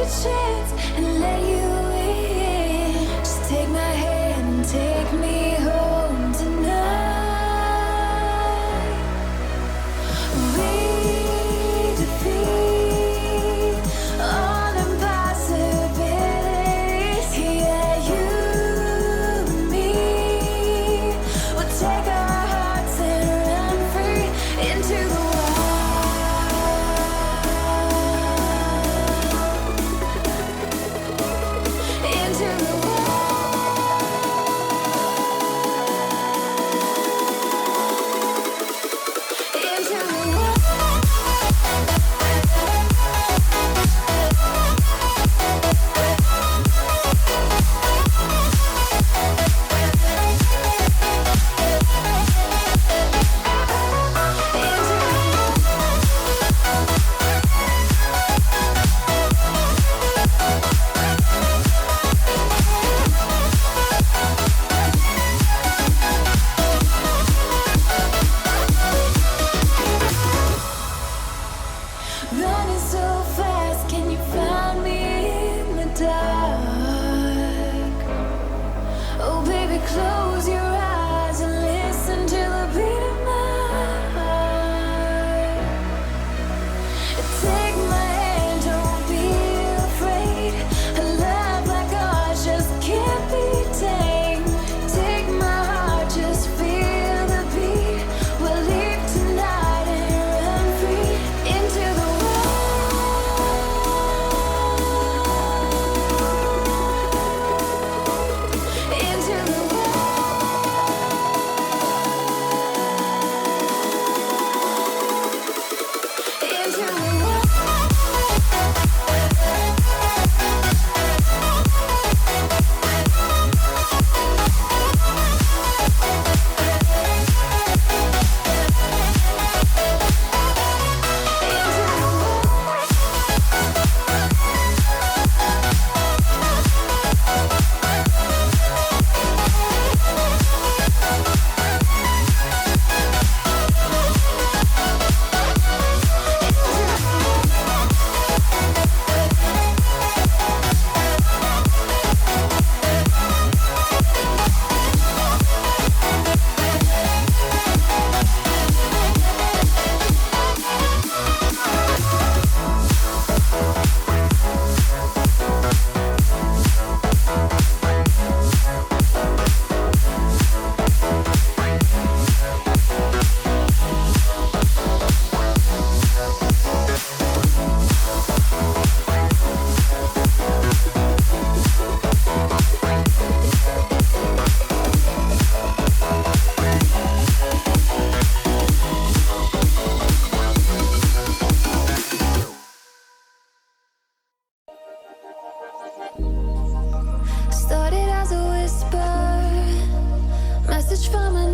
chance and let you in. Just take my hand and take me home tonight. We defeat all impossibilities. Yeah, you and me will take our hearts and run free into the wild. Into the running so fast, can you find me in the dark? Oh baby, close your eyes and listen to the beat of my heart. Take my hand, don't be afraid. A love like ours just can't be tamed. Take my heart, just feel the beat. We'll leave tonight and run free into the into the into the started as a whisper, message from an